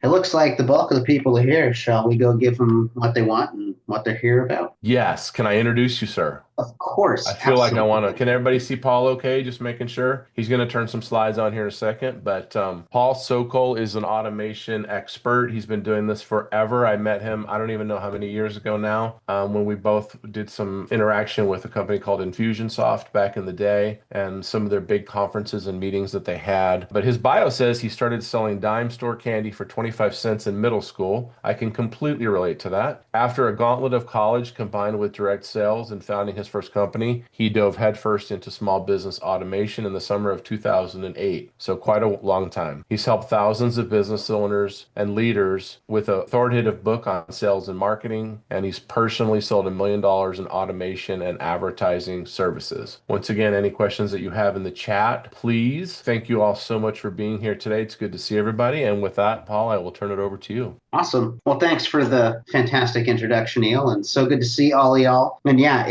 it looks like the bulk of the people are here. Shall we go give them what they want and what they're here about? Yes. Can I introduce you, sir? Of I course, feel like I want to. absolutely. Can everybody see Paul okay? Just making sure. He's going to turn some slides on here in a second. But Paul Sokol is an automation expert. He's been doing this forever. I met him, I don't even know how many years ago now, when we both did some interaction with a company called Infusionsoft back in the day and some of their big conferences and meetings that they had. But his bio says he started selling dime store candy for 25 cents in middle school. I can completely relate to that. After a gauntlet of college combined with direct sales and founding his first company, he dove headfirst into small business automation in the summer of 2008. So quite a long time. He's helped thousands of business owners and leaders with an authoritative book on sales and marketing, and he's personally sold $1 million in automation and advertising services. Once again, any questions that you have in the chat, please. Thank you all so much for being here today. It's good to see everybody. And with that, Paul, I will turn it over to you. Awesome. Well, thanks for the fantastic introduction, Neil, and so good to see all of y'all. And yeah,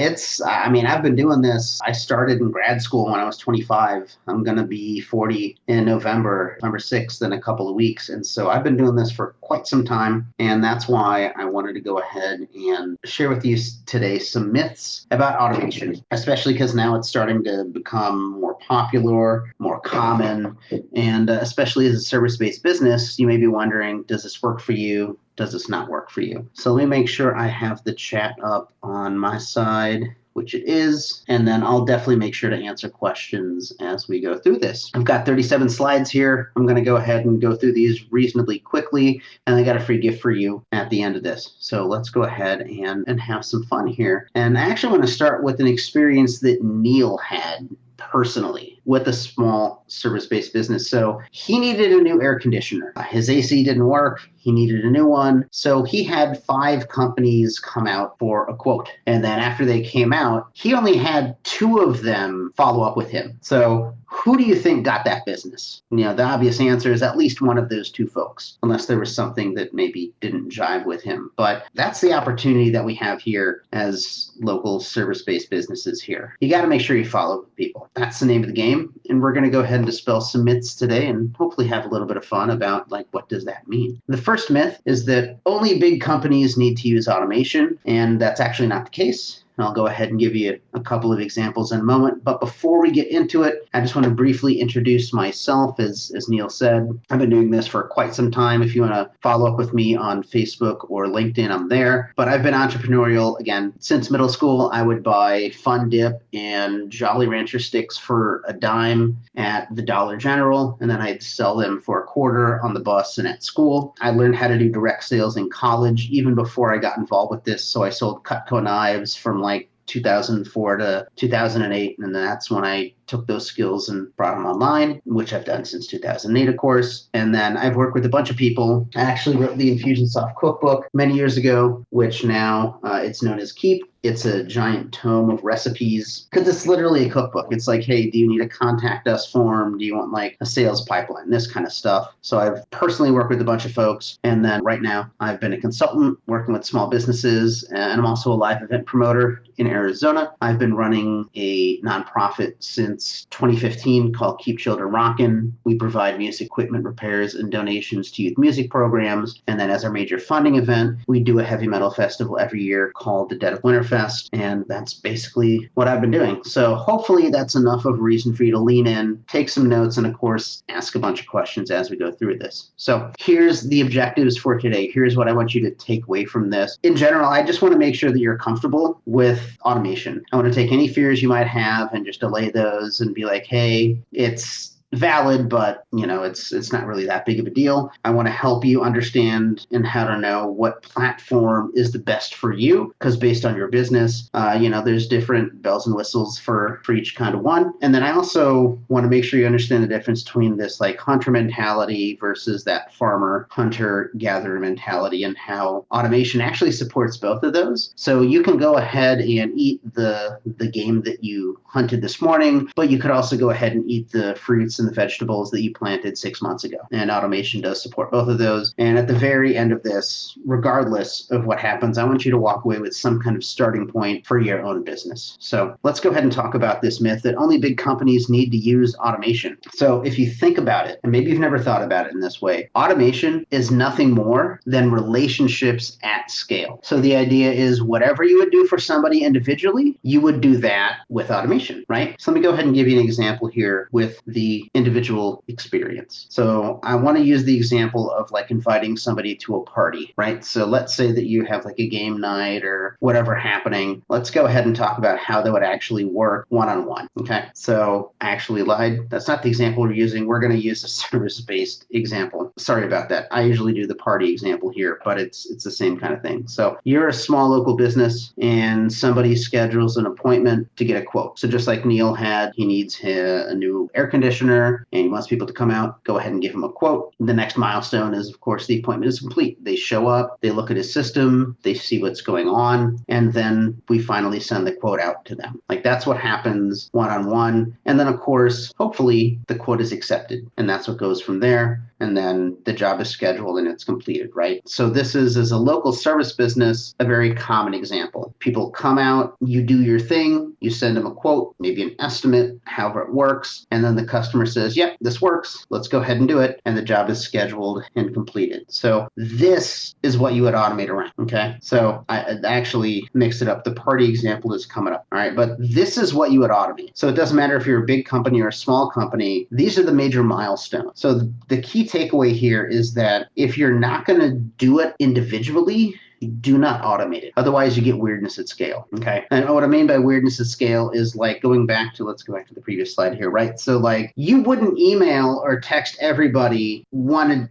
I've been doing this. I started in grad school when I was 25. I'm going to be 40 in November 6th, in a couple of weeks. And so I've been doing this for quite some time. And that's why I wanted to go ahead and share with you today some myths about automation, especially because now it's starting to become more popular, more common. And especially as a service-based business, you may be wondering, does this work for you? Does this not work for you? So let me make sure I have the chat up on my side, which it is, and then I'll definitely make sure to answer questions as we go through this. I've got 37 slides here. I'm going to go ahead and go through these reasonably quickly, and I got a free gift for you at the end of this. So let's go ahead and have some fun here. And I actually want to start with an experience that Neil had personally with a small service-based business. So he needed a new air conditioner. His AC didn't work. He needed a new one. So he had 5 companies come out for a quote. And then after they came out, he only had 2 of them follow up with him. So who do you think got that business? The obvious answer is at least one of those 2 folks, unless there was something that maybe didn't jive with him. But that's the opportunity that we have here as local service-based businesses here. You got to make sure you follow people. That's the name of the game. And we're going to go ahead and dispel some myths today and hopefully have a little bit of fun about, like, what does that mean? The first myth is that only big companies need to use automation, and that's actually not the case. And I'll go ahead and give you a couple of examples in a moment. But before we get into it, I just want to briefly introduce myself. As Neil said, I've been doing this for quite some time. If you want to follow up with me on Facebook or LinkedIn, I'm there. But I've been entrepreneurial, again, since middle school. I would buy Fun Dip and Jolly Rancher sticks for a dime at the Dollar General, and then I'd sell them for a quarter on the bus and at school. I learned how to do direct sales in college, even before I got involved with this. So I sold Cutco knives from like 2004 to 2008, and that's when I took those skills and brought them online, which I've done since 2008, of course. And then I've worked with a bunch of people. I actually wrote the Infusionsoft cookbook many years ago, which now it's known as Keep. It's a giant tome of recipes because it's literally a cookbook. It's like, hey, do you need a contact us form? Do you want like a sales pipeline? This kind of stuff. So I've personally worked with a bunch of folks. And then right now I've been a consultant working with small businesses, and I'm also a live event promoter in Arizona. I've been running a nonprofit since 2015 called Keep Children Rockin'. We provide music equipment repairs and donations to youth music programs. And then as our major funding event, we do a heavy metal festival every year called the Dead of Winter Fest. And that's basically what I've been doing. So hopefully that's enough of a reason for you to lean in, take some notes, and of course, ask a bunch of questions as we go through this. So here's the objectives for today. Here's what I want you to take away from this. In general, I just want to make sure that you're comfortable with automation. I want to take any fears you might have and just allay those and be like, hey, it's valid, but it's not really that big of a deal. I want to help you understand and how to know what platform is the best for you, because based on your business, there's different bells and whistles for each kind of one. And then I also want to make sure you understand the difference between this like hunter mentality versus that farmer hunter gatherer mentality, and how automation actually supports both of those. So you can go ahead and eat the game that you hunted this morning, but you could also go ahead and eat the fruits and and the vegetables that you planted 6 months ago. And automation does support both of those. And at the very end of this, regardless of what happens, I want you to walk away with some kind of starting point for your own business. So let's go ahead and talk about this myth that only big companies need to use automation. So if you think about it, and maybe you've never thought about it in this way, automation is nothing more than relationships at scale. So the idea is whatever you would do for somebody individually, you would do that with automation, right? So let me go ahead and give you an example here with the individual experience. So I want to use the example of like inviting somebody to a party, right? So let's say that you have like a game night or whatever happening. Let's go ahead and talk about how that would actually work one-on-one. Okay. So I actually lied. That's not the example we're using. We're going to use a service-based example. Sorry about that. I usually do the party example here, but it's the same kind of thing. So you're a small local business and somebody schedules an appointment to get a quote. So just like Neil had, he needs a new air conditioner and he wants people to come out, go ahead and give him a quote. The next milestone is, of course, the appointment is complete. They show up, they look at his system, they see what's going on, and then we finally send the quote out to them. Like that's what happens one-on-one. And then, of course, hopefully the quote is accepted, and that's what goes from there. And then the job is scheduled and it's completed, right? So this is, as a local service business, a very common example. People come out, you do your thing, you send them a quote, maybe an estimate, however it works, and then the customer says, yep, this works, let's go ahead and do it, and the job is scheduled and completed. So this is what you would automate around, okay? So I actually mixed it up. The party example is coming up, all right? But this is what you would automate. So it doesn't matter if you're a big company or a small company, these are the major milestones. So the key takeaway here is that if you're not going to do it individually, do not automate it. Otherwise, you get weirdness at scale. Okay. And what I mean by weirdness at scale is like let's go back to the previous slide here, right? So like you wouldn't email or text everybody one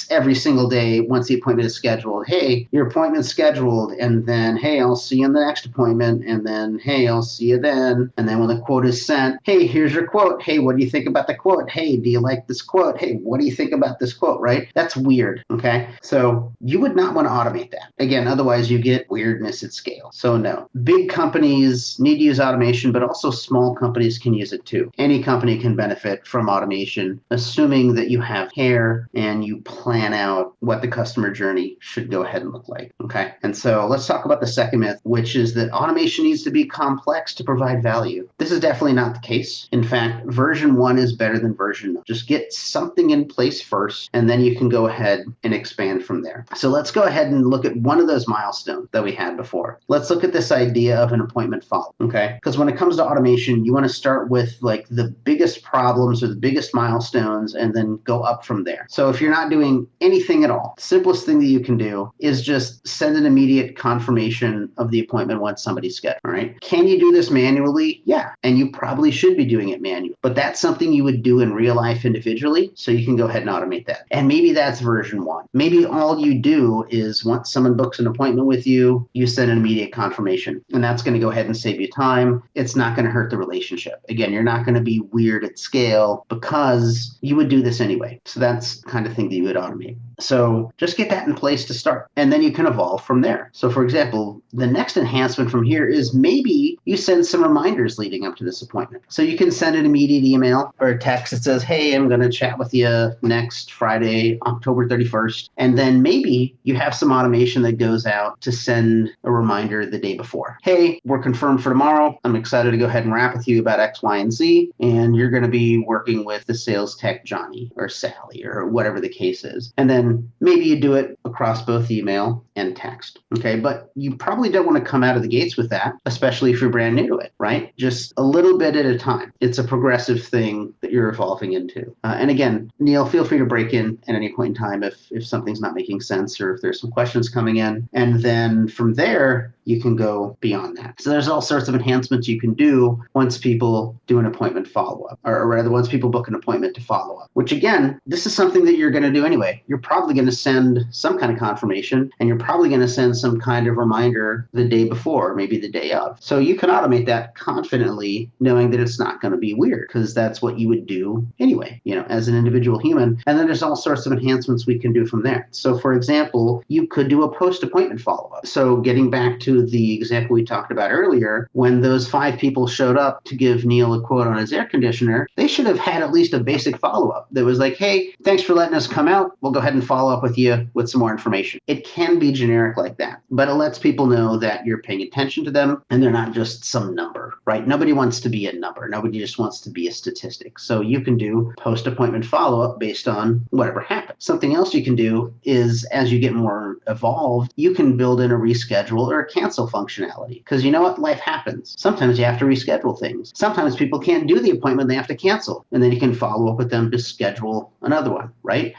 every single day once the appointment is scheduled. Hey, your appointment's scheduled. And then, hey, I'll see you in the next appointment. And then, hey, I'll see you then. And then when the quote is sent, hey, here's your quote. Hey, what do you think about the quote? Hey, do you like this quote? Hey, what do you think about this quote, right? That's weird. Okay. So you would not want to automate that. Again, otherwise you get weirdness at scale. So no, big companies need to use automation, but also small companies can use it too. Any company can benefit from automation, assuming that you have care and you plan out what the customer journey should go ahead and look like. Okay. And so let's talk about the second myth, which is that automation needs to be complex to provide value. This is definitely not the case. In fact, version 1 is better than version 0. Just get something in place first, and then you can go ahead and expand from there. So let's go ahead and look at one of those milestones that we had before. Let's look at this idea of an appointment follow, okay? Because when it comes to automation, you want to start with like the biggest problems or the biggest milestones and then go up from there. So if you're not doing anything at all, the simplest thing that you can do is just send an immediate confirmation of the appointment once somebody's scheduled, all right? Can you do this manually? Yeah, and you probably should be doing it manually, but that's something you would do in real life individually, so you can go ahead and automate that. And maybe that's version 1. Maybe all you do is once someone books an appointment with you, you send an immediate confirmation, and that's going to go ahead and save you time. It's not going to hurt the relationship. Again, you're not going to be weird at scale because you would do this anyway. So that's the kind of thing that you would automate. So just get that in place to start, and then you can evolve from there. So for example, the next enhancement from here is maybe you send some reminders leading up to this appointment. So you can send an immediate email or a text that says, hey, I'm going to chat with you next Friday, October 31st. And then maybe you have some automation that goes out to send a reminder the day before. Hey, we're confirmed for tomorrow. I'm excited to go ahead and wrap with you about X, Y, and Z. And you're going to be working with the sales tech, Johnny or Sally or whatever the case is. And then maybe you do it across both email and text. Okay. But you probably don't want to come out of the gates with that, especially if you're brand new to it, right? Just a little bit at a time. It's a progressive thing that you're evolving into. And again, Neil, feel free to break in at any point in time if something's not making sense or if there's some questions coming in. And then from there, you can go beyond that. So there's all sorts of enhancements you can do once people do an appointment follow-up, or rather once people book an appointment to follow up, which again, this is something that you're going to do anyway. You're probably going to send some kind of confirmation, and you're probably going to send some kind of reminder the day before, maybe the day of. So you can automate that confidently, knowing that it's not going to be weird, because that's what you would do anyway, as an individual human. And then there's all sorts of enhancements we can do from there. So for example, you could do a post-appointment follow-up. So getting back to to the example we talked about earlier, when those 5 people showed up to give Neil a quote on his air conditioner, they should have had at least a basic follow-up that was like, hey, thanks for letting us come out. We'll go ahead and follow up with you with some more information. It can be generic like that, but it lets people know that you're paying attention to them and they're not just some number, right? Nobody wants to be a number. Nobody just wants to be a statistic. So you can do post-appointment follow-up based on whatever happened. Something else you can do is, as you get more evolved, you can build in a reschedule or a cancel functionality. Because you know what? Life happens. Sometimes you have to reschedule things. Sometimes people can't do the appointment, they have to cancel. And then you can follow up with them to schedule another one, right?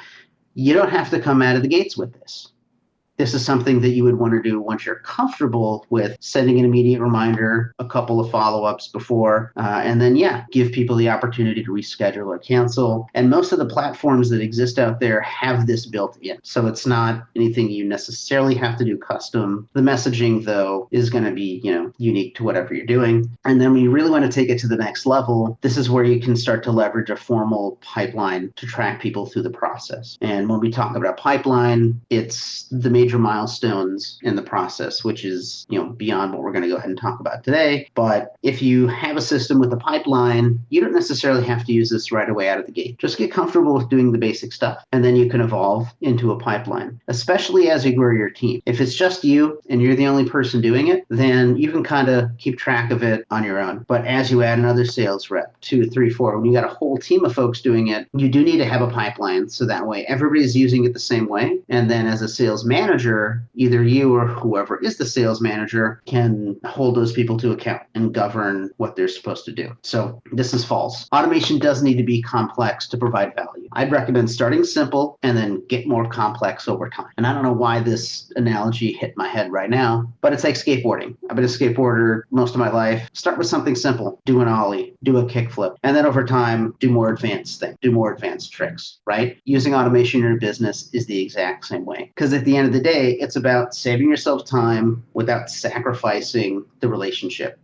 You don't have to come out of the gates with this. This is something that you would want to do once you're comfortable with sending an immediate reminder, a couple of follow-ups before, and then, give people the opportunity to reschedule or cancel. And most of the platforms that exist out there have this built in. So it's not anything you necessarily have to do custom. The messaging, though, is going to be, unique to whatever you're doing. And then when you really want to take it to the next level, this is where you can start to leverage a formal pipeline to track people through the process. And when we talk about pipeline, it's the major milestones in the process, which is, beyond what we're going to go ahead and talk about today. But if you have a system with a pipeline, you don't necessarily have to use this right away out of the gate. Just get comfortable with doing the basic stuff, and then you can evolve into a pipeline, especially as you grow your team. If it's just you and you're the only person doing it, then you can kind of keep track of it on your own. But as you add another sales rep, 2, 3, 4, when you got a whole team of folks doing it, you do need to have a pipeline so that way everybody's using it the same way. And then as a sales manager, either you or whoever is the sales manager can hold those people to account and govern what they're supposed to do. So this is false. Automation does need to be complex to provide value. I'd recommend starting simple and then get more complex over time. And I don't know why this analogy hit my head right now, but it's like skateboarding. I've been a skateboarder most of my life. Start with something simple. Do an ollie, do a kickflip, and then over time, do more advanced things, do more advanced tricks, right? Using automation in your business is the exact same way. Because at the end of the day, it's about saving yourself time without sacrificing the relationship.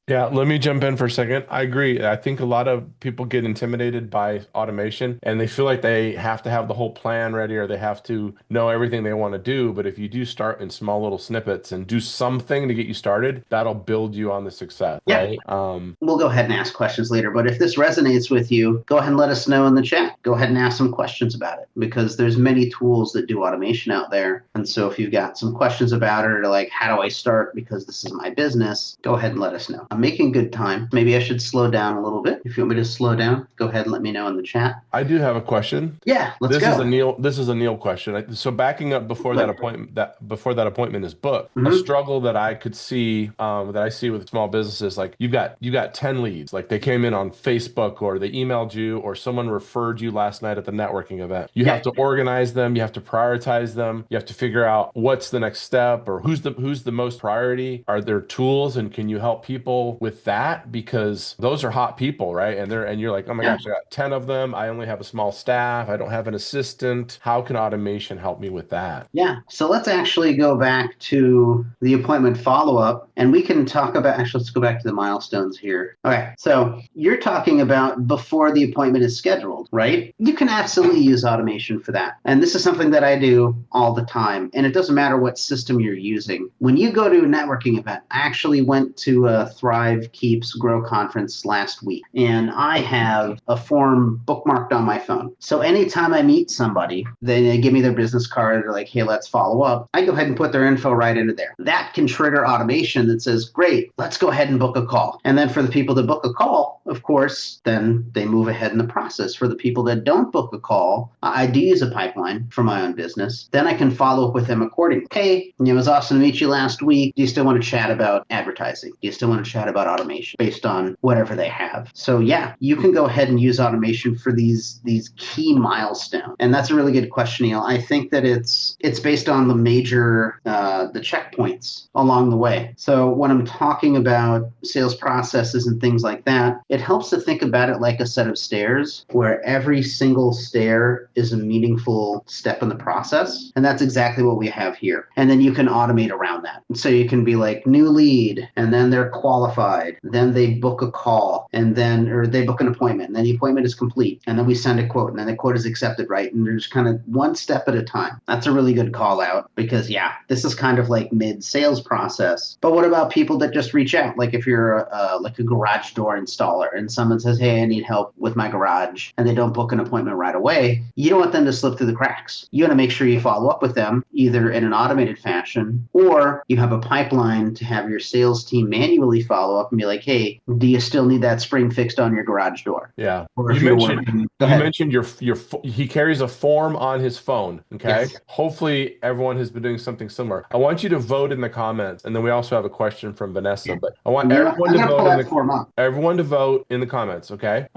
Yeah, let me jump in for a second. I agree. I think a lot of people get intimidated by automation and they feel like they have to have the whole plan ready or they have to know everything they want to do. But if you do start in small little snippets and do something to get you started, that'll build you on the success, right? We'll go ahead and ask questions later. But if this resonates with you, go ahead and let us know in the chat. Go ahead and ask some questions about it because there's many tools that do automation out there. And so if you've got some questions about it or like, how do I start because this is my business, go ahead and let us know. I'm making good time. Maybe I should slow down a little bit. If you want me to slow down, go ahead and let me know in the chat. I do have a question. Yeah, let's This go. is a Neil question. So backing up before that appointment is booked, a Mhm. struggle that I could see that I see with small businesses, like you got 10 leads, like they came in on Facebook or they emailed you or someone referred you last night at the networking event. You have to organize them, you have to prioritize them, you have to figure out what's the next step or who's the most priority. Are there tools and can you help people with that? Because those are hot people, right? And you're like, oh my gosh, I got 10 of them. I only have a small staff. I don't have an assistant. How can automation help me with that? Yeah. So let's actually go back to the appointment follow-up and we can talk about, actually, let's go back to the milestones here. Okay. So you're talking about before the appointment is scheduled, right? You can absolutely use automation for that. And this is something that I do all the time. And it doesn't matter what system you're using. When you go to a networking event, I actually went to a Thrive Keeps Grow conference last week, and I have a form bookmarked on my phone. So anytime I meet somebody, they give me their business card or like, hey, let's follow up. I go ahead and put their info right into there. That can trigger automation that says, great, let's go ahead and book a call. And then for the people that book a call, of course, then they move ahead in the process. For the people that don't book a call, I do use a pipeline for my own business. Then I can follow up with them accordingly. Hey, it was awesome to meet you last week. Do you still want to chat about advertising? Do you still want to chat about automation based on whatever they have? So yeah, you can go ahead and use automation for these key milestones. And that's a really good question, Neil. I think that it's based on the major the checkpoints along the way. So when I'm talking about sales processes and things like that, it helps to think about it like a set of stairs where every single stair is a meaningful step in the process. And that's exactly what we have here. And then you can automate around that. So you can be like new lead, and then they're qualified qualified, then they book a call, and then, or they book an appointment, and then the appointment is complete, and then we send a quote, and then the quote is accepted, right? And there's kind of one step at a time. That's a really good call out because, yeah, this is kind of like mid-sales process. But what about people that just reach out? Like if you're like a garage door installer and someone says, hey, I need help with my garage, and they don't book an appointment right away, you don't want them to slip through the cracks. You want to make sure you follow up with them either in an automated fashion or you have a pipeline to have your sales team manually follow up and be like, hey, do you still need that spring fixed on your garage door? Yeah. Or if you're working, go ahead. You mentioned he carries a form on his phone. Okay. Yes. Hopefully everyone has been doing something similar. I want you to vote in the comments, and then we also have a question from Vanessa. Yeah. But I want I'm gonna pull that form up. everyone to vote in the comments. Okay.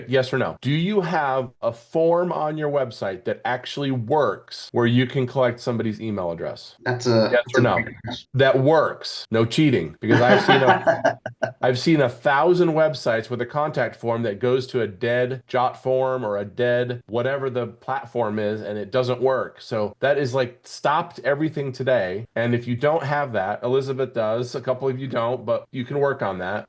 Yes or no. Do you have a form on your website that actually works where you can collect somebody's email address? Yes or no? That works. No cheating, because I've seen 1,000 websites with a contact form that goes to a dead Jot form or a dead whatever the platform is, and it doesn't work. So that is like stopped everything today. And if you don't have that, Elizabeth does. A couple of you don't, but you can work on that.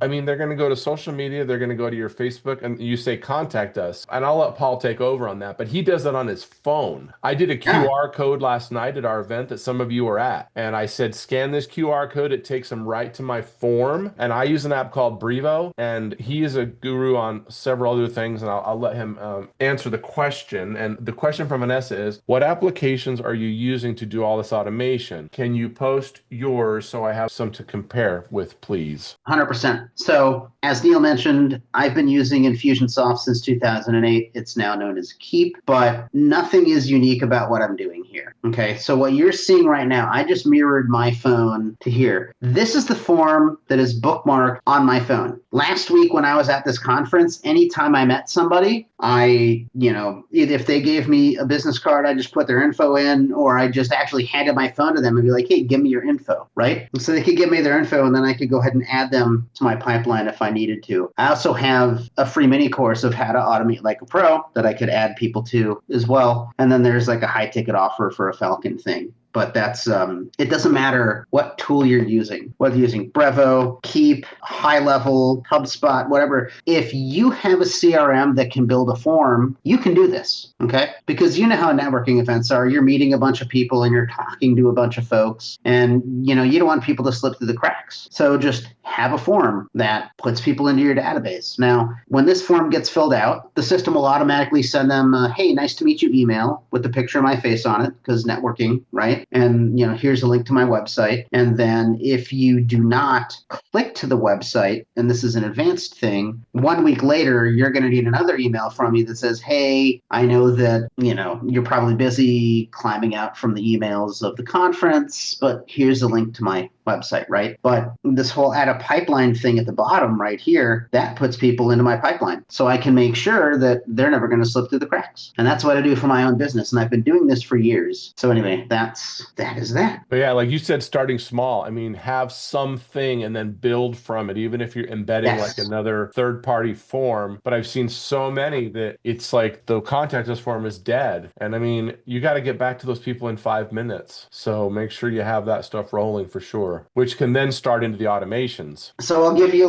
I mean, they're going to go to social media. They're going to go to your Facebook, and you say contact us. And I'll let Paul take over on that, but he does that on his phone. I did a QR code last night at our event that some of you were at, and I said, scan this QR code. It takes them right to my form. And I use an app called Brevo, and he is a guru on several other things, and I'll let him answer the question. And the question from Vanessa is, what applications are you using to do all this automation? Can you post yours so I have some to compare with, please? 100%. So as Neil mentioned, I've been using Infusionsoft since 2008. It's now known as Keep, but nothing is unique about what I'm doing here. Okay, so what you're seeing right now, I just mirrored my phone to here. This is the form that is bookmarked on my phone. Last week when I was at this conference, anytime I met somebody, if they gave me a business card, I just put their info in, or I just actually handed my phone to them and be like, hey, give me your info, right? And so they could give me their info, and then I could go ahead and add them to my pipeline if I needed to. I also have a free mini course of how to automate like a pro that I could add people to as well. And then there's like a high ticket offer for a Falcon thing. But that's it doesn't matter what tool you're using, whether you're using Brevo, Keep, High Level, HubSpot, whatever. If you have a CRM that can build a form, you can do this, okay? Because you know how networking events are. You're meeting a bunch of people and you're talking to a bunch of folks, and you don't want people to slip through the cracks. So just have a form that puts people into your database. Now, when this form gets filled out, the system will automatically send them, hey, nice to meet you email with the picture of my face on it, because networking, right? And here's a link to my website. And then if you do not click to the website, and this is an advanced thing, 1 week later, you're going to need another email from you that says, hey, I know that, you're probably busy climbing out from the emails of the conference, but here's a link to my website, right? But this whole add a pipeline thing at the bottom right here, that puts people into my pipeline. So I can make sure that they're never going to slip through the cracks. And that's what I do for my own business. And I've been doing this for years. So anyway, that is that. But yeah, like you said, starting small. I mean, have something and then build from it, even if you're embedding like another third-party form. But I've seen so many that it's like the contact us form is dead. And I mean, you got to get back to those people in 5 minutes. So make sure you have that stuff rolling for sure, which can then start into the automations. So I'll give you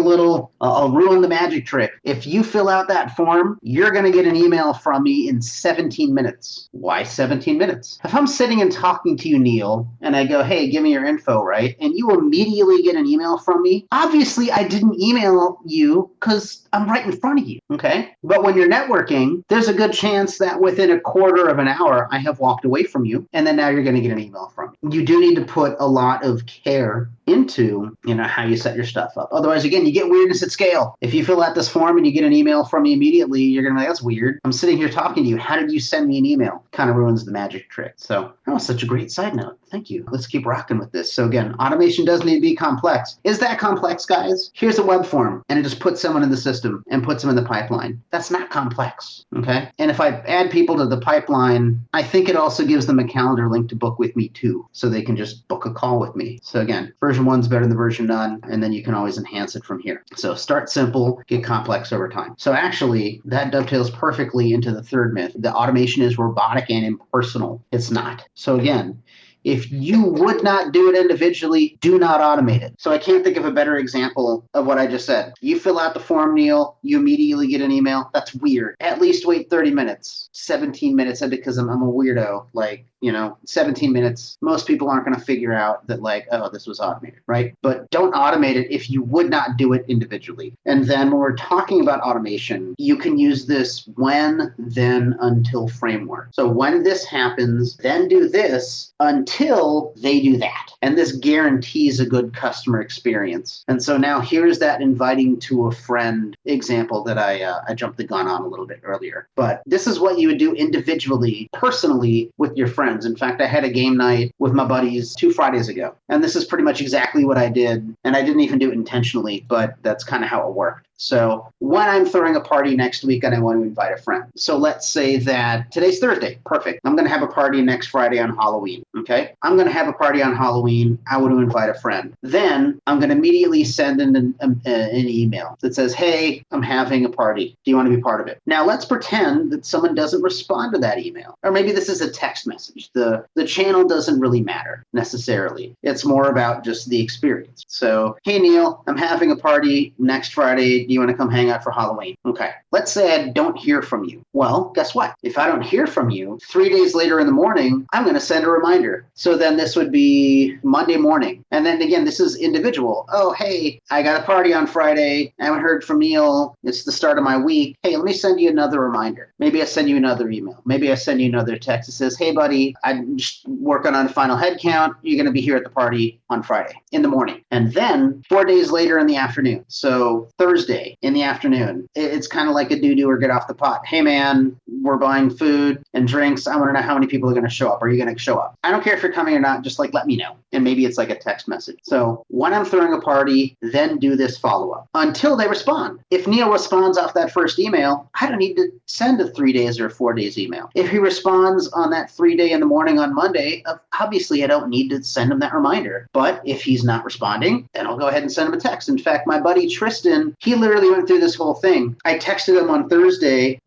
I'll ruin the magic trick. If you fill out that form, you're going to get an email from me in 17 minutes. Why 17 minutes? If I'm sitting and talking to you, Neil, and I go, hey, give me your info, right? And you immediately get an email from me. Obviously, I didn't email you because I'm right in front of you, okay? But when you're networking, there's a good chance that within a quarter of an hour, I have walked away from you, and then now you're going to get an email from me. You do need to put a lot of care into how you set your stuff up. Otherwise, again, you get weirdness at scale. If you fill out this form and you get an email from me immediately, you're gonna be like, that's weird. I'm sitting here talking to you. How did you send me an email? Kind of ruins the magic trick. So that was such a great side note. Thank you. Let's keep rocking with this. So again, automation does need to be complex. Is that complex, guys? Here's a web form, and it just puts someone in the system and puts them in the pipeline. That's not complex, okay? And if I add people to the pipeline, I think it also gives them a calendar link to book with me too, so they can just book a call with me. So again, version 1's better than version none, and then you can always enhance it from here. So start simple, get complex over time. So actually, that dovetails perfectly into the third myth. The automation is robotic and impersonal. It's not. So again, If you would not do it individually, do not automate it. So I can't think of a better example of what I just said. You fill out the form, Neil, you immediately get an email. That's weird. At least wait 30 minutes, 17 minutes, because I'm a weirdo. 17 minutes. Most people aren't going to figure out that oh, this was automated, right? But don't automate it if you would not do it individually. And then when we're talking about automation, you can use this when, then, until framework. So when this happens, then do this until they do that. And this guarantees a good customer experience. And so now here's that inviting to a friend example that I jumped the gun on a little bit earlier. But this is what you would do individually, personally, with your friends. In fact, I had a game night with my buddies 2 Fridays ago. And this is pretty much exactly what I did. And I didn't even do it intentionally, but that's kind of how it worked. So when I'm throwing a party next week and I want to invite a friend. So let's say that today's Thursday. Perfect. I'm going to have a party next Friday on Halloween. Okay. I'm going to have a party on Halloween. I want to invite a friend. Then I'm going to immediately send an email that says, hey, I'm having a party. Do you want to be part of it? Now let's pretend that someone doesn't respond to that email. Or maybe this is a text message. The channel doesn't really matter necessarily. It's more about just the experience. So, hey, Neil, I'm having a party next Friday. Do you want to come hang out for Halloween? Okay. Let's say I don't hear from you. Well, guess what? If I don't hear from you, 3 days later in the morning, I'm going to send a reminder. So then this would be Monday morning. And then again, this is individual. Oh, hey, I got a party on Friday. I haven't heard from Neil. It's the start of my week. Hey, let me send you another reminder. Maybe I send you another email. Maybe I send you another text that says, hey, buddy, I'm just working on a final head count. You're going to be here at the party on Friday in the morning. And then 4 days later in the afternoon. So Thursday in the afternoon, it's kind of like a do or get off the pot. Hey, man, we're buying food and drinks. I want to know how many people are going to show up. Are you going to show up? I don't care if you're coming or not. Just let me know. And maybe it's like a text message. So when I'm throwing a party, then do this follow-up until they respond. If Neil responds off that first email, I don't need to send a 3 days or 4 days email. If he responds on that 3 day in the morning on Monday, obviously I don't need to send him that reminder. But if he's not responding, then I'll go ahead and send him a text. In fact, my buddy Tristan, he literally went through this whole thing. I texted him on Thursday,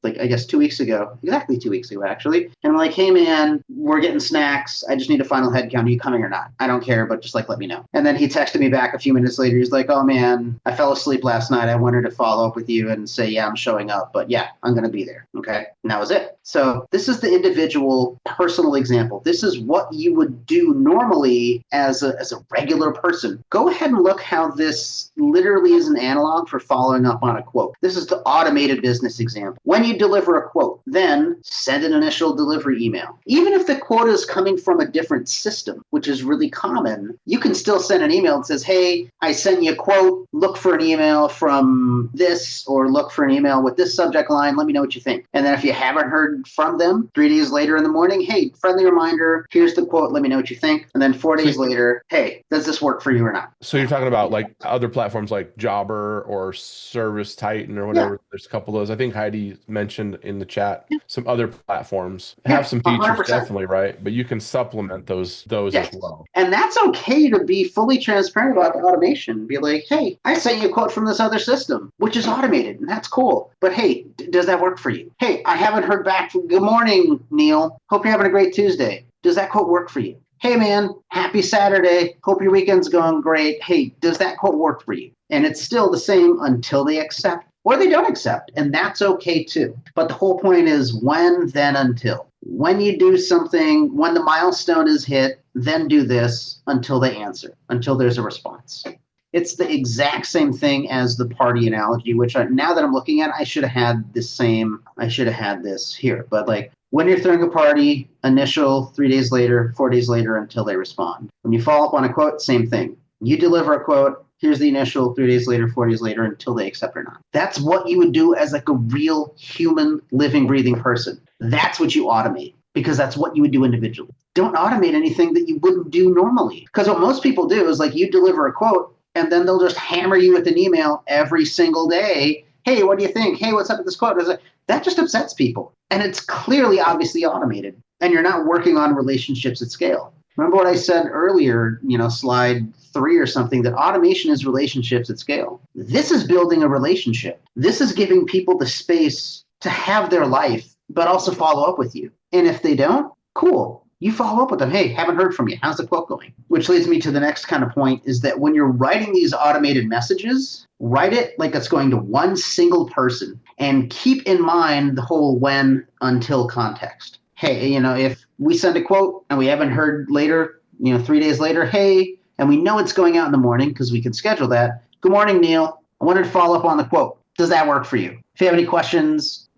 I guess 2 weeks ago, exactly 2 weeks ago, actually. And I'm like, hey, man, we're getting snacks. I just need a final head count. Are you coming or not? I don't care, but just let me know. And then he texted me back a few minutes later. He's like, oh, man, I fell asleep last night. I wanted to follow up with you and say, yeah, I'm showing up. But yeah, I'm going to be there. Okay. And that was it. So this is the individual personal example. This is what you would do normally as a regular person. Go ahead and look how this literally is an analog for following up on a quote. This is the automated business example. When you deliver a quote, then send an initial delivery email. Even if the quote is coming from a different system, which is really common, you can still send an email that says, hey, I sent you a quote. Look for an email from this, or look for an email with this subject line. Let me know what you think. And then if you haven't heard from them 3 days later in the morning, hey, friendly reminder, here's the quote. Let me know what you think. And then 4 days later, hey, does this work for you or not? So you're talking about other platforms like Jobber or Service Titan or whatever. Yeah. There's a couple of those. I think Heidi mentioned in the chat some other platforms have some features 100%. Definitely, right? But you can supplement those yes. as well. And that's okay to be fully transparent about the automation. Be like, hey, I sent you a quote from this other system, which is automated, and that's cool. But hey, does that work for you? Hey, I haven't heard back from, good morning, Neil. Hope you're having a great Tuesday. Does that quote work for you? Hey, man, happy Saturday. Hope your weekend's going great. Hey, does that quote work for you? And it's still the same until they accept or they don't accept. And that's okay too. But the whole point is when, then, until. When you do something, when the milestone is hit, then do this until they answer, until there's a response. It's the exact same thing as the party analogy, which now that I'm looking at, I should have had this here. But when you're throwing a party, initial, 3 days later, 4 days later, until they respond. When you follow up on a quote, same thing. You deliver a quote, here's the initial, 3 days later, 4 days later, until they accept or not. That's what you would do as a real human, living, breathing person. That's what you automate, because that's what you would do individually. Don't automate anything that you wouldn't do normally. Because what most people do is you deliver a quote, and then they'll just hammer you with an email every single day. Hey, what do you think? Hey, what's up with this quote? That just upsets people. And it's clearly, obviously automated. And you're not working on relationships at scale. Remember what I said earlier, slide 3 or something, that automation is relationships at scale. This is building a relationship. This is giving people the space to have their life, but also follow up with you. And if they don't, cool. you follow up with them. Hey, haven't heard from you. How's the quote going? Which leads me to the next kind of point is that when you're writing these automated messages, write it like it's going to one single person and keep in mind the whole when until context. Hey, if we send a quote and we haven't heard later, 3 days later, hey, and we know it's going out in the morning because we can schedule that. Good morning, Neil. I wanted to follow up on the quote. Does that work for you? If you have any questions,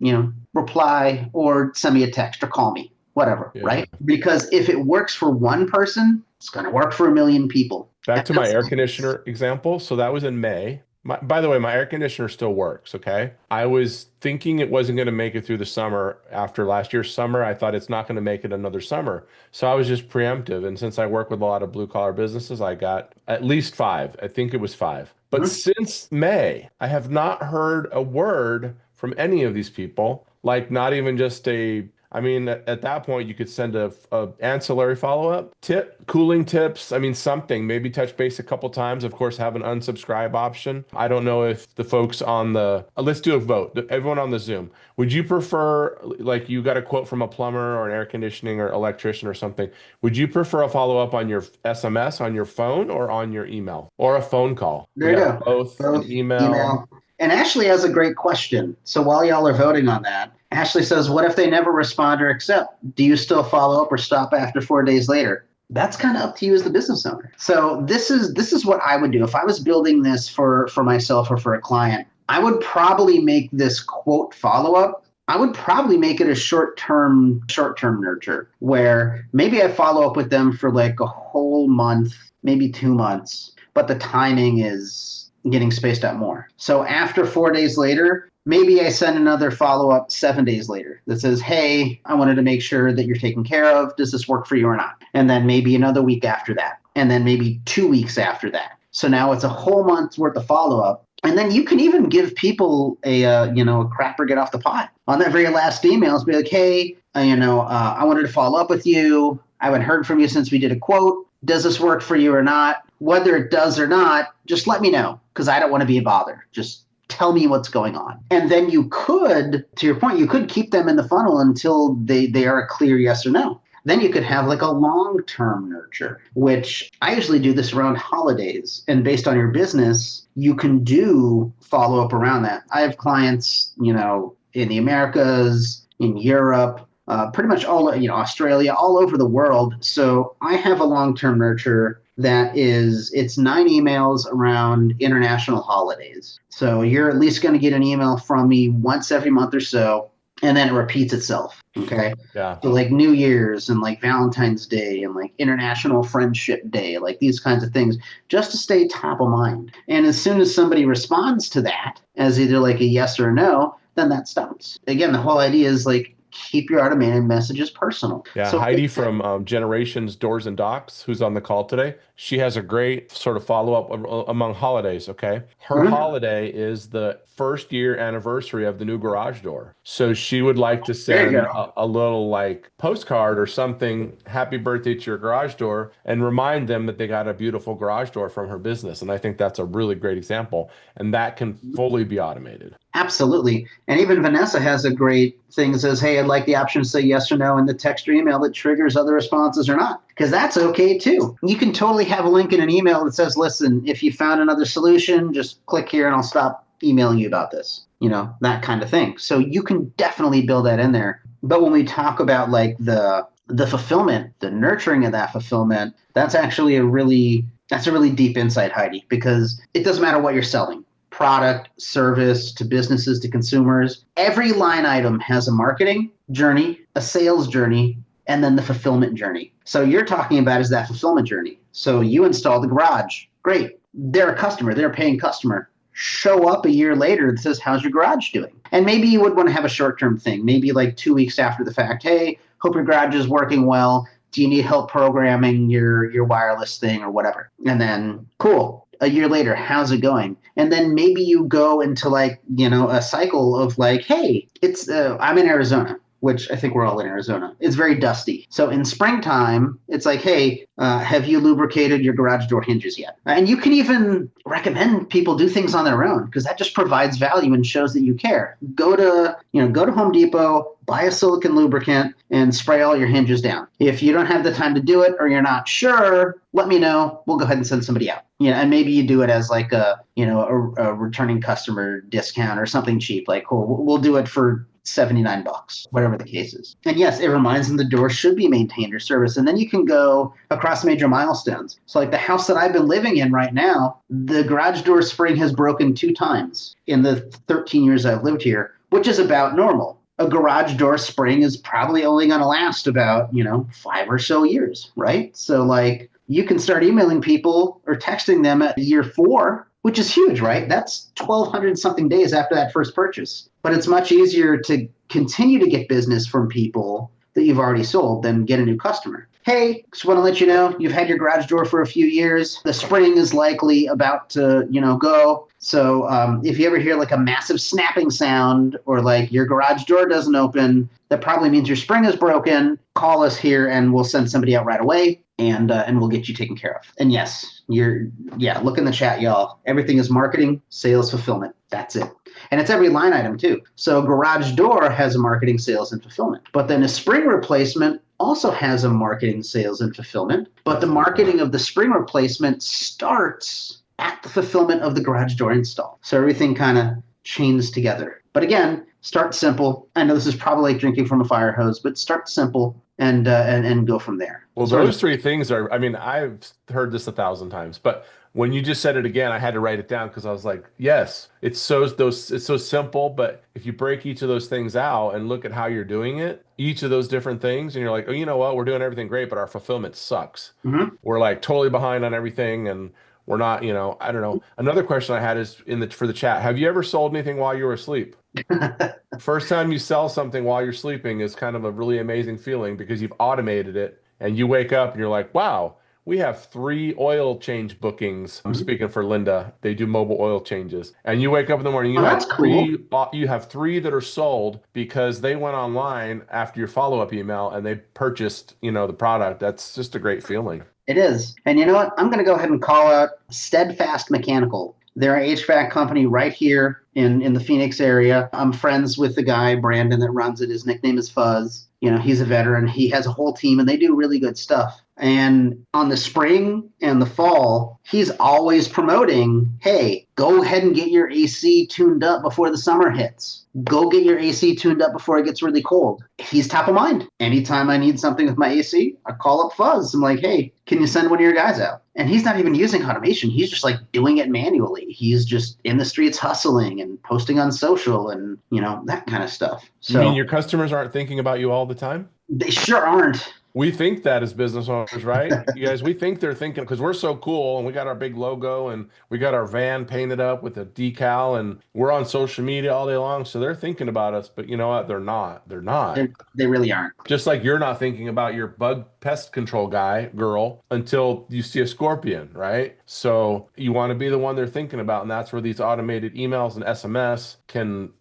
reply or send me a text or call me, whatever, right? Because if it works for one person, it's going to work for a million people. Back to my air conditioner example. So that was in May. By the way, my air conditioner still works, okay? I was thinking it wasn't going to make it through the summer after last year's summer. I thought it's not going to make it another summer. So I was just preemptive. And since I work with a lot of blue collar businesses, I got at least five. I think it was five. But since May, I have not heard a word from any of these people, like not even just at that point, you could send a ancillary follow-up cooling tips. Something, maybe touch base a couple times. Of course, have an unsubscribe option. I don't know if the folks on let's do a vote. Everyone on the Zoom, would you prefer, like you got a quote from a plumber or an air conditioning or electrician or something? Would you prefer a follow-up on your SMS, on your phone, or on your email or a phone call? There you go. Both an email. And Ashley has a great question. So while y'all are voting on that, Ashley says, what if they never respond or accept? Do you still follow up or stop after 4 days later? That's kind of up to you as the business owner. So this is what I would do. If I was building this for myself or for a client, I would probably make this quote follow-up. I would probably make it a short-term nurture where maybe I follow up with them for like a whole month, maybe 2 months, but the timing is getting spaced out more. So after 4 days later, maybe I send another follow-up 7 days later that says, hey, I wanted to make sure that you're taken care of. Does this work for you or not? And then maybe another week after that. And then maybe 2 weeks after that. So now it's a whole month's worth of follow-up. And then you can even give people a crap or get off the pot. On that very last emails, be like, hey, I wanted to follow up with you. I haven't heard from you since we did a quote. Does this work for you or not? Whether it does or not, just let me know because I don't want to be a bother. Just tell me what's going on. And then you could, to your point, you could keep them in the funnel until they are a clear yes or no. Then you could have like a long-term nurture, which I usually do this around holidays. And based on your business, you can do follow-up around that. I have clients, in the Americas, in Europe, pretty much all, Australia, all over the world. So I have a long-term nurture it's 9 emails around international holidays. So you're at least going to get an email from me once every month or so, and then it repeats itself. Okay. Yeah. So like New Year's and like Valentine's Day and like International Friendship Day, like these kinds of things, just to stay top of mind. And as soon as somebody responds to that as either like a yes or a no, then that stops. Again, the whole idea is like, keep your automated messages personal. Yeah, so Heidi from Generations Doors and Docks, who's on the call today, she has a great sort of follow-up among holidays, okay? Her holiday is the first year anniversary of the new garage door. So she would like to send a little like postcard or something, happy birthday to your garage door, and remind them that they got a beautiful garage door from her business. And I think that's a really great example. And that can fully be automated. Absolutely. And even Vanessa has a great thing that says, hey, I'd like the option to say yes or no in the text or email that triggers other responses or not, because that's okay too. You can totally have a link in an email that says, listen, if you found another solution, just click here and I'll stop emailing you about this, that kind of thing. So you can definitely build that in there. But when we talk about like the fulfillment, the nurturing of that fulfillment, that's actually a really deep insight, Heidi, because it doesn't matter what you're selling. Product, service, to businesses, to consumers. Every line item has a marketing journey, a sales journey, and then the fulfillment journey. So you're talking about is that fulfillment journey. So you install the garage. Great. They're a customer. They're a paying customer. Show up a year later that says, how's your garage doing? And maybe you would want to have a short-term thing, maybe like 2 weeks after the fact. Hey, hope your garage is working well. Do you need help programming your wireless thing or whatever? And then, cool. A year later, how's it going? And then maybe you go into like, a cycle of like, hey, I'm in Arizona. which I think we're all in Arizona, it's very dusty. So in springtime, it's like, hey, have you lubricated your garage door hinges yet? And you can even recommend people do things on their own because that just provides value and shows that you care. Go to Home Depot, buy a silicone lubricant, and spray all your hinges down. If you don't have the time to do it or you're not sure, let me know. We'll go ahead and send somebody out. And maybe you do it as like a returning customer discount or something cheap. Like, cool, we'll do it for $79, whatever the case is. And yes, it reminds them the door should be maintained or serviced. And then you can go across major milestones. So like the house that I've been living in right now, the garage door spring has broken 2 times in the 13 years I've lived here, which is about normal. A garage door spring is probably only going to last about, 5 or so years, right? So like you can start emailing people or texting them at year 4, which is huge, right? That's 1,200 something days after that first purchase. But it's much easier to continue to get business from people that you've already sold than get a new customer. Hey, just want to let you know, you've had your garage door for a few years. The spring is likely about to, go. So if you ever hear like a massive snapping sound or like your garage door doesn't open, that probably means your spring is broken. Call us here and we'll send somebody out right away and we'll get you taken care of. And yes, look in the chat, y'all. Everything is marketing, sales, fulfillment. That's it. And it's every line item too. So garage door has a marketing, sales, and fulfillment. But then a spring replacement also has a marketing, sales, and fulfillment. But the marketing of the spring replacement starts at the fulfillment of the garage door install. So everything kind of chains together. But again, start simple. I know this is probably like drinking from a fire hose, but start simple and go from there. Well, those 3 things are, I mean, I've heard this 1,000 times, but when you just said it again, I had to write it down because I was like, yes, it's so simple, but if you break each of those things out and look at how you're doing it, each of those different things, and you're like, oh, you know what, we're doing everything great, but our fulfillment sucks. Mm-hmm. We're like totally behind on everything, and we're not, I don't know. Another question I had is for the chat. Have you ever sold anything while you were asleep? First time you sell something while you're sleeping is kind of a really amazing feeling because you've automated it and you wake up and you're like, wow, we have 3 oil change bookings. I'm speaking for Linda. They do mobile oil changes. And you wake up in the morning, you have three, you have 3 that are sold because they went online after your follow-up email and they purchased, the product. That's just a great feeling. It is. And you know what? I'm going to go ahead and call out Steadfast Mechanical. They're an HVAC company right here in the Phoenix area. I'm friends with the guy, Brandon, that runs it. His nickname is Fuzz. He's a veteran. He has a whole team, and they do really good stuff. And on the spring and the fall, he's always promoting, hey, go ahead and get your AC tuned up before the summer hits. Go get your AC tuned up before it gets really cold. He's top of mind. Anytime I need something with my AC, I call up Fuzz. I'm like, hey, can you send one of your guys out? And he's not even using automation. He's just like doing it manually. He's just in the streets husling and posting on social and, that kind of stuff. So, you mean your customers aren't thinking about you all the time? They sure aren't. We think that as business owners, right? You guys, we think they're thinking because we're so cool and we got our big logo and we got our van painted up with a decal and we're on social media all day long. So they're thinking about us, but you know what? They're not. They're not. They really aren't. Just like you're not thinking about your bug pest control girl, until you see a scorpion, right? So you want to be the one they're thinking about. And that's where these automated emails and SMS can,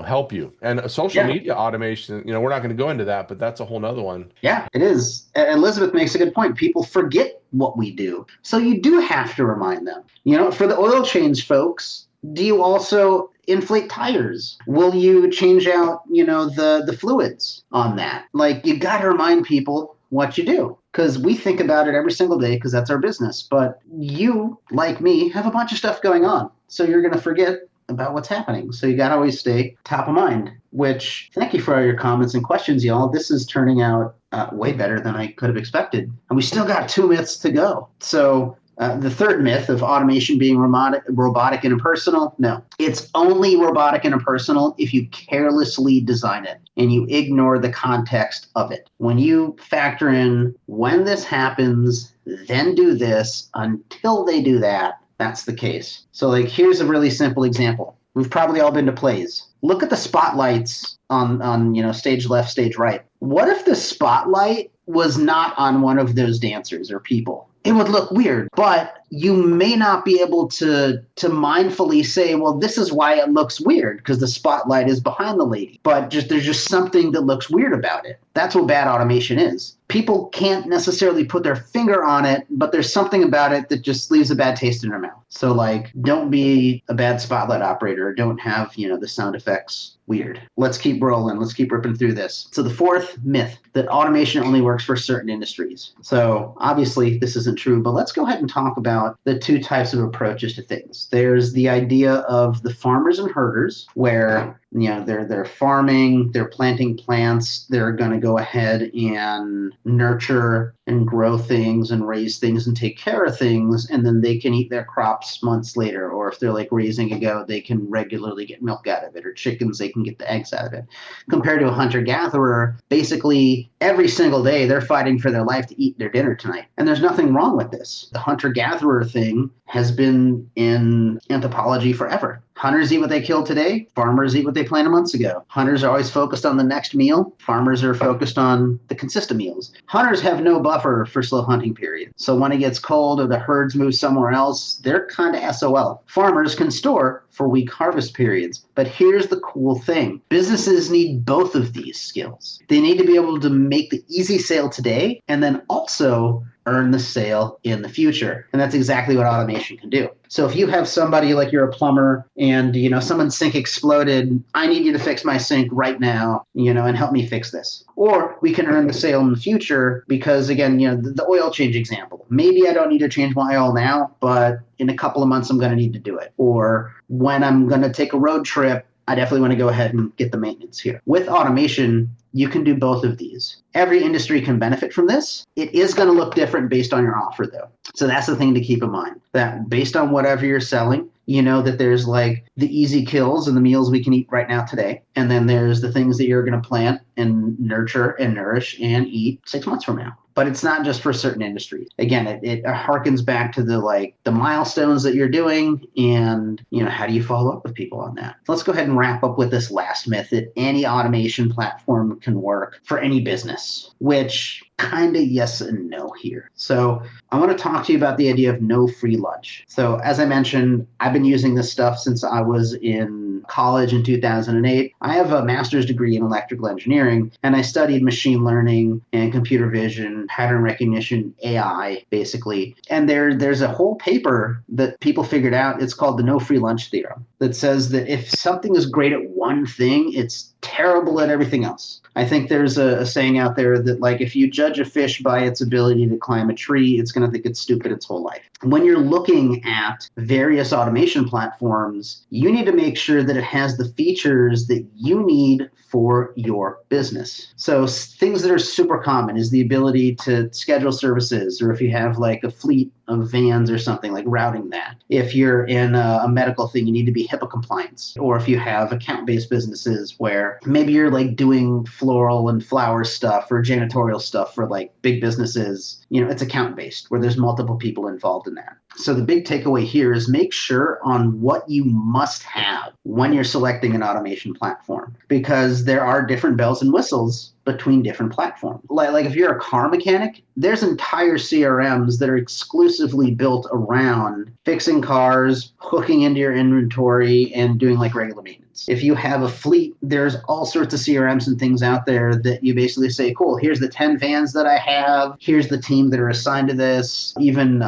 help you. And social media automation, we're not going to go into that, but that's a whole nother one. Yeah, it is. Elizabeth makes a good point. People forget what we do. So you do have to remind them. For the oil change folks, do you also inflate tires? Will you change out, the fluids on that? Like, you got to remind people what you do because we think about it every single day because that's our business. But you, like me, have a bunch of stuff going on. So you're going to forget about what's happening. So you got to always stay top of mind, which thank you for all your comments and questions, y'all. This is turning out way better than I could have expected. And we still got 2 myths to go. So the third myth of automation being robotic and impersonal, no. It's only robotic and impersonal if you carelessly design it and you ignore the context of it. When you factor in when this happens, then do this, until they do that, that's the case. So like, here's a really simple example. We've probably all been to plays. Look at the spotlights on stage left, stage right. What if the spotlight was not on one of those dancers or people? it would look weird, but you may not be able to mindfully say, well, this is why it looks weird because the spotlight is behind the lady. But just there's just something that looks weird about it. That's what bad automation is. People can't necessarily put their finger on it, but there's something about it that just leaves a bad taste in their mouth. So like, don't be a bad spotlight operator. Don't have, the sound effects weird. Let's keep rolling. Let's keep ripping through this. So the fourth myth, that automation only works for certain industries. So obviously this isn't true, but let's go ahead and talk about the two types of approaches to things. There's the idea of the farmers and herders, where they're farming, they're planting plants, they're going to go ahead and nurture and grow things and raise things and take care of things, and then they can eat their crops months later. Or if they're like raising a goat, they can regularly get milk out of it, or chickens, they can get the eggs out of it. Compared to a hunter-gatherer, basically every single day they're fighting for their life to eat their dinner tonight. And there's nothing wrong with this. The hunter-gatherer thing has been in anthropology forever. Hunters eat what they killed today. Farmers eat what they planted months ago. Hunters are always focused on the next meal. Farmers are focused on the consistent meals. Hunters have no buffer for slow hunting periods. So when it gets cold or the herds move somewhere else, they're kind of SOL. Farmers can store for weak harvest periods. But here's the cool thing. Businesses need both of these skills. They need to be able to make the easy sale today and then also earn the sale in the future. And that's exactly what automation can do. So if you have somebody like you're a plumber and, someone's sink exploded, I need you to fix my sink right now, and help me fix this. Or we can earn the sale in the future because, again, the oil change example. Maybe I don't need to change my oil now, but in a couple of months, I'm going to need to do it. Or when I'm going to take a road trip, I definitely want to go ahead and get the maintenance here. With automation, you can do both of these. Every industry can benefit from this. It is going to look different based on your offer, though. So that's the thing to keep in mind, that based on whatever you're selling, that there's like the easy kills and the meals we can eat right now today. And then there's the things that you're going to plant and nurture and nourish and eat 6 months from now. But it's not just for certain industries. Again, it harkens back to the milestones that you're doing and, how do you follow up with people on that? Let's go ahead and wrap up with this last myth, that any automation platform can work for any business, which kind of yes and no here. So I want to talk to you about the idea of no free lunch. So as I mentioned, I've been using this stuff since I was in college in 2008. I have a master's degree in electrical engineering, and I studied machine learning and computer vision, pattern recognition, AI, basically. And there's a whole paper that people figured out. It's called the no free lunch theorem, that says that if something is great at one thing, it's terrible at everything else. I think there's a saying out there that, like, if you judge a fish by its ability to climb a tree, it's going to think it's stupid its whole life. When you're looking at various automation platforms, you need to make sure that it has the features that you need for your business. So things that are super common is the ability to schedule services, or if you have like a fleet of vans or something, like routing that. If you're in a medical thing, you need to be HIPAA compliance. Or if you have account-based businesses where maybe you're like doing floral and flower stuff or janitorial stuff for like big businesses, it's account-based where there's multiple people involved in that. So the big takeaway here is make sure on what you must have when you're selecting an automation platform, because there are different bells and whistles between different platforms. Like if you're a car mechanic, there's entire CRMs that are exclusively built around fixing cars, hooking into your inventory, and doing like regular maintenance. If you have a fleet, there's all sorts of CRMs and things out there that you basically say, cool, here's the 10 vans that I have, here's the team that are assigned to this, even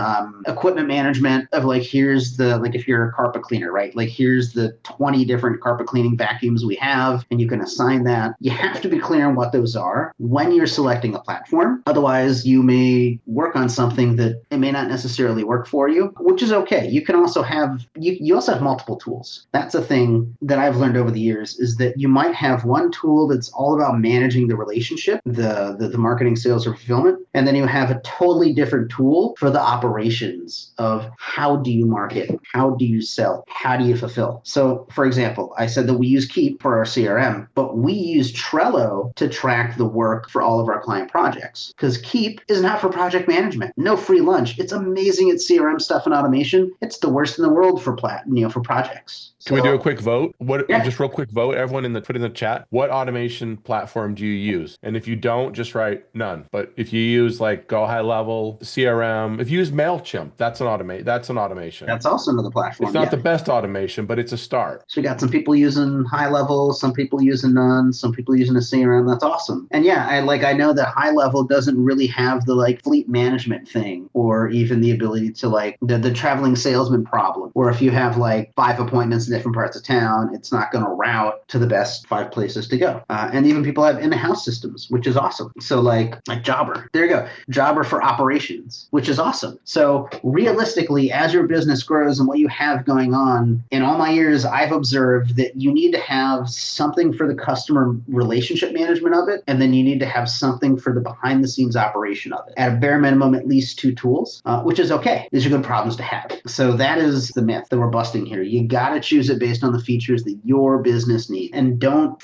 equipment management of like, here's the, like if you're a carpet cleaner, right? Like here's the 20 different carpet cleaning vacuums we have, and you can assign that. You have to be clear on what those are when you're selecting a platform. Otherwise, you may work on something that it may not necessarily work for you, which is okay. You can also have, you also have multiple tools. That's a thing that I've learned over the years, is that you might have one tool that's all about managing the relationship, the marketing, sales, or fulfillment, and then you have a totally different tool for the operations of how do you market, how do you sell, how do you fulfill. So for example, I said that we use Keep for our CRM, but we use Trello to track the work for all of our client projects, because Keep is not for project management. No free lunch. It's amazing at CRM stuff and automation. It's the worst in the world for for projects. Can we do a So quick vote? yeah, Just real quick vote, everyone put in the chat. What automation platform do you use? And if you don't, just write none. But if you use like Go High Level, CRM, if you use MailChimp, that's an automation. that's also another It's platform. not Yeah. the best automation, but it's a start. So we got some people using high level, some people using none, some people using a CRM. That's awesome. And yeah, I know that high level doesn't really have the like fleet management thing, or even the ability to like the traveling salesman problem. Or if you have like 5 appointments in different parts of town, it's not going to route to the best 5 places to go. And even people have in-house systems, which is awesome. So like Jobber, there you go, Jobber for operations, which is awesome. So realistically, as your business grows and what you have going on, in all my years, I've observed that you need to have something for the customer relationship management of it, and then you need to have something for the behind the scenes operation of it. At a bare minimum, at least 2 tools, which is okay. These are good problems to have. So that is the myth that we're busting here. You got to choose it based on the features that your business needs, and don't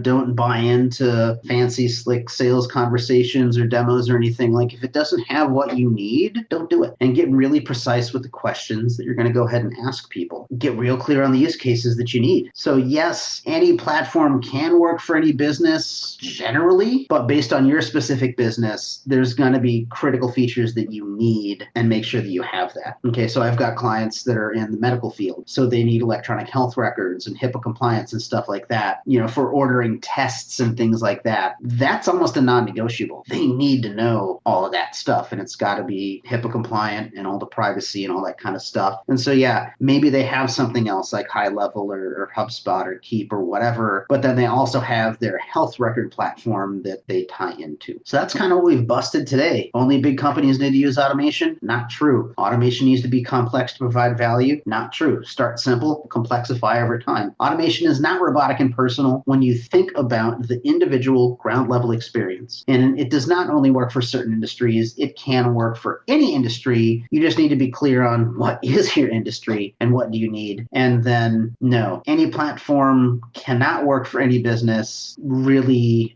don't buy into fancy, slick sales conversations or demos or anything. Like if it doesn't have what you need, don't do it. And get really precise with the questions that you're going to go ahead and ask people. Get real clear on the use cases that you need. So yes, any platform can work for any business generally, but based on your specific business, there's going to be critical features that you need, and make sure that you have that. Okay, so I've got clients that are in the medical field, so they need electronic health records and HIPAA compliance and stuff like that, for ordering tests and things like that. That's almost a non-negotiable. They need to know all of that stuff, and it's got to be HIPAA compliant and all the privacy and all that kind of stuff. And so yeah, maybe they have something else like High Level or HubSpot or Keep or whatever, but then they also have their health record platform that they tie into. So that's kind of what we've busted today. Only big companies need to use automation? Not true. Automation needs to be complex to provide value? Not true. Start simple, complexify over time. Automation is not robotic and personal when you think about the individual ground level experience. And it does not only work for certain industries, it can work for any industry. You just need to be clear on what is your industry and what do you need. And then no, any platform cannot work for any business. Really,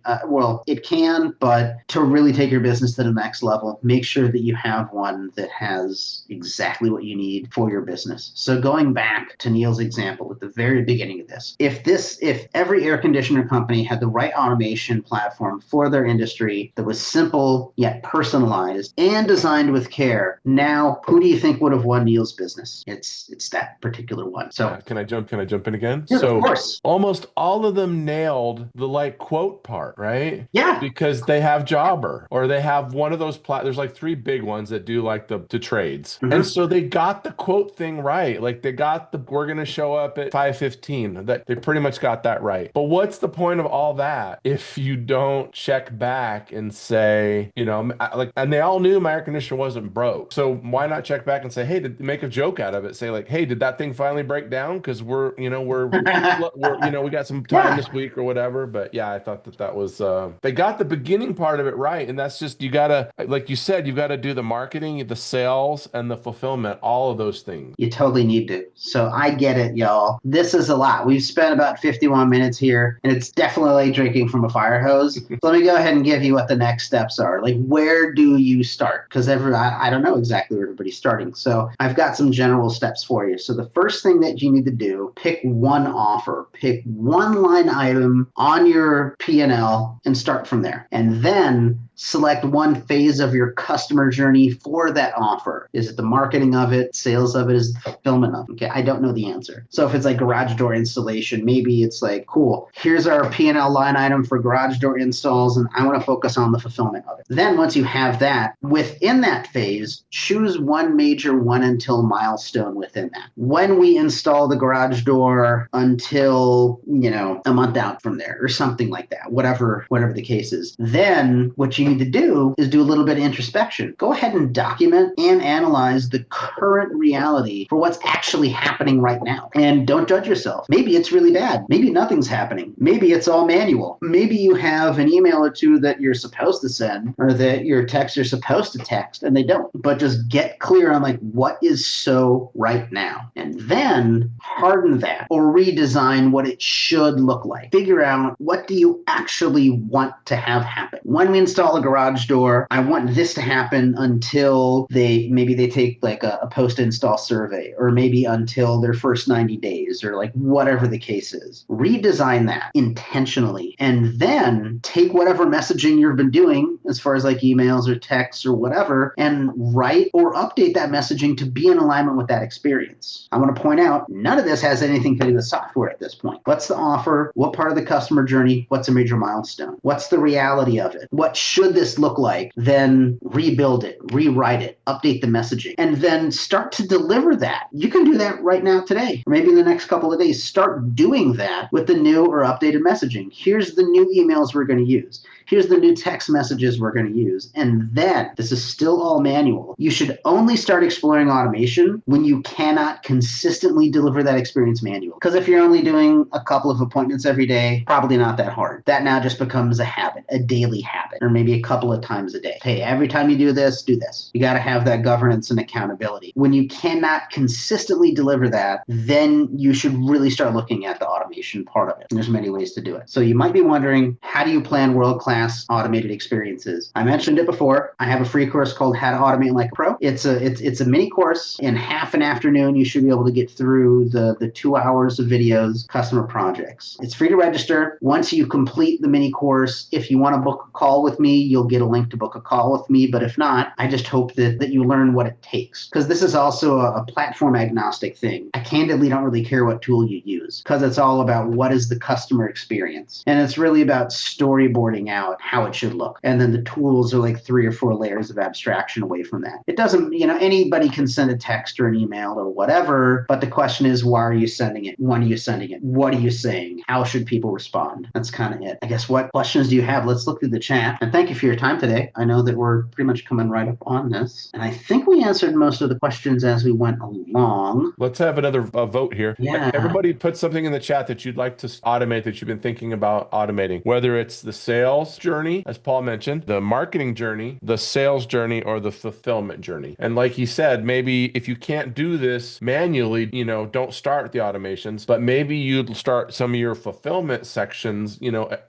it can, but to really take your business to the next level, make sure that you have one that has exactly what you need for your business. So going back to Neil's example at the very beginning of this, if every air conditioner company had the right automation platform for their industry that was simple yet personalized and designed with care, now who do you think would have won Neil's business? It's that particular one. So Can I jump in again? yeah, of So course. almost all of them nailed the like quote part, right? Yeah. Because they have Jobber, or they have one of those there's like three big ones that do like the trades. And Mhm. so they got the quote thing right. Like they got we're gonna show up at 5:15. That they pretty much got that right. But what's the point of all that if you don't check back and say, and they all knew my air conditioner wasn't broke. So why not check back and say, hey, make a joke out of it. Say like, hey, did that thing finally break down? Because we got some time Yeah. this week or whatever. But yeah, I thought that was they got the beginning part of it right, and that's just you gotta, like you said, you gotta do the marketing, the sales, and the fulfillment, all of those things. You totally need to. So I get it, y'all. This is a lot. We've spent about 51 minutes here, and it's definitely like drinking from a fire hose. So let me go ahead and give you what the next steps are. Like, where do you start? Because I don't know exactly where everybody's starting. So I've got some general steps for you. So the first thing that you need to do, pick one offer, pick one line item on your P&L and start from there. And then select one phase of your customer journey for that offer. Is it the marketing of it, sales of it, is the fulfillment of it? Okay, I don't know the answer. So if it's like garage door installation, maybe it's like, cool, here's our P&L line item for garage door installs, and I want to focus on the fulfillment of it. Then once you have that, within that phase, choose one major one until milestone within that. When we install the garage door until, a month out from there or something like that, whatever the case is. Then what you need to do is do a little bit of introspection. Go ahead and document and analyze the current reality for what's actually happening right now. And don't judge yourself. Maybe it's really bad. Maybe nothing's happening. Maybe it's all manual. Maybe you have an email or two that you're supposed to send, or that your texts are supposed to text and they don't. But just get clear on like what is so right now. And then harden that or redesign what it should look like. Figure out what do you actually want to have happen. When we install a garage door. I want this to happen until maybe they take like a post-install survey, or maybe until their first 90 days, or like whatever the case is. Redesign that intentionally, and then take whatever messaging you've been doing as far as like emails or texts or whatever, and write or update that messaging to be in alignment with that experience. I want to point out, none of this has anything to do with software at this point. What's the offer? What part of the customer journey? What's a major milestone? What's the reality of it? What should this look like? Then rebuild it, rewrite it, update the messaging, and then start to deliver that. You can do that right now today, or maybe in the next couple of days. Start doing that with the new or updated messaging. Here's the new emails we're going to use. Here's the new text messages we're going to use. And then, this is still all manual. You should only start exploring automation when you cannot consistently deliver that experience manual. Because if you're only doing a couple of appointments every day, probably not that hard. That now just becomes a habit, a daily habit, or maybe a couple of times a day. Hey, every time you do this, do this. You got to have that governance and accountability. When you cannot consistently deliver that, then you should really start looking at the automation part of it. And there's many ways to do it. So you might be wondering, how do you plan world-class automated experiences? I mentioned it before. I have a free course called How to Automate Like a Pro. It's a mini course. In half an afternoon, you should be able to get through the 2 hours of videos, customer projects. It's free to register. Once you complete the mini course, if you want to book a call with me, you'll get a link to book a call with me. But if not, I just hope that you learn what it takes, because this is also a platform agnostic thing. I candidly don't really care what tool you use, because it's all about what is the customer experience. And it's really about storyboarding out how it should look. And then the tools are like 3 or 4 layers of abstraction away from that. It doesn't, anybody can send a text or an email or whatever, but the question is, why are you sending it? When are you sending it? What are you saying? How should people respond? That's kind of it. I guess, what questions do you have? Let's look through the chat. And thank you for your time today. I know that we're pretty much coming right up on this. And I think we answered most of the questions as we went along. Let's have another vote here. Yeah. Everybody put something in the chat that you'd like to automate, that you've been thinking about automating, whether it's the sales journey, as Paul mentioned, the marketing journey, the sales journey, or the fulfillment journey. And like he said, maybe if you can't do this manually, don't start with the automations, but maybe you'd start some of your fulfillment sections,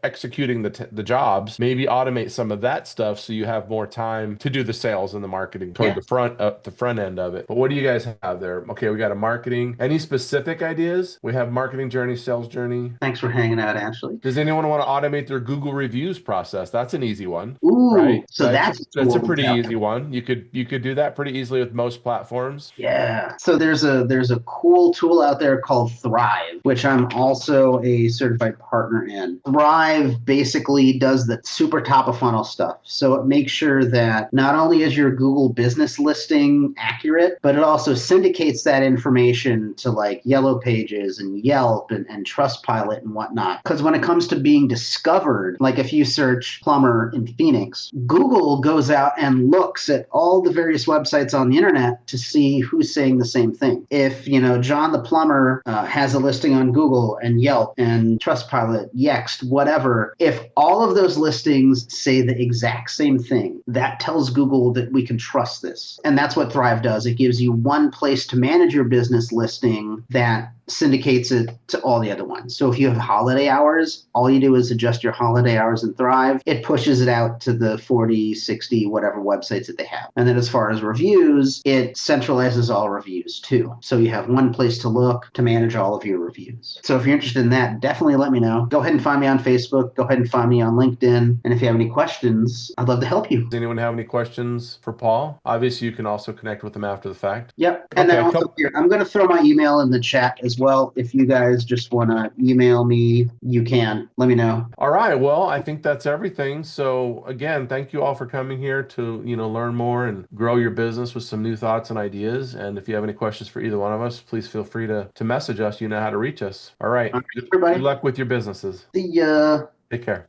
executing the jobs, maybe automate some of that stuff so you have more time to do the sales and the marketing toward the front end of it. But what do you guys have there? Okay, we got a marketing. Any specific ideas? We have marketing journey, sales journey. Thanks for hanging out, Ashley. Does anyone want to automate their Google reviews process? That's an easy one. Ooh, right? So that's a pretty easy one. You could do that pretty easily with most platforms. Yeah. So there's a cool tool out there called Thrive, which I'm also a certified partner in. Thrive basically does the super top of funnel stuff. So it makes sure that not only is your Google business listing accurate, but it also syndicates that information to like Yellow Pages and Yelp and Trustpilot and whatnot. Because when it comes to being discovered, like if you search plumber in Phoenix, Google goes out and looks at all the various websites on the internet to see who's saying the same thing. If, John the plumber has a listing on Google and Yelp and Trustpilot, Yext, whatever, if all of those listings say the exact same thing, that tells Google that we can trust this. And that's what Thrive does. It gives you one place to manage your business listing that syndicates it to all the other ones. So if you have holiday hours, all you do is adjust your holiday hours in Thrive. It pushes it out to the 40, 60, whatever websites that they have. And then as far as reviews, it centralizes all reviews too. So you have one place to look to manage all of your reviews. So if you're interested in that, definitely let me know. Go ahead and find me on Facebook. Go ahead and find me on LinkedIn. And if you have any questions, I'd love to help you. Does anyone have any questions for Paul? Obviously, you can also connect with him after the fact. Yep. And then also here, I'm going to throw my email in the chat as well. If you guys just want to email me, you can. Let me know. All right. Well, I think that's everything. So again, thank you all for coming here to, learn more and grow your business with some new thoughts and ideas. And if you have any questions for either one of us, please feel free to message us. You know how to reach us. All right. Everybody. Good luck with your businesses. See ya. Take care.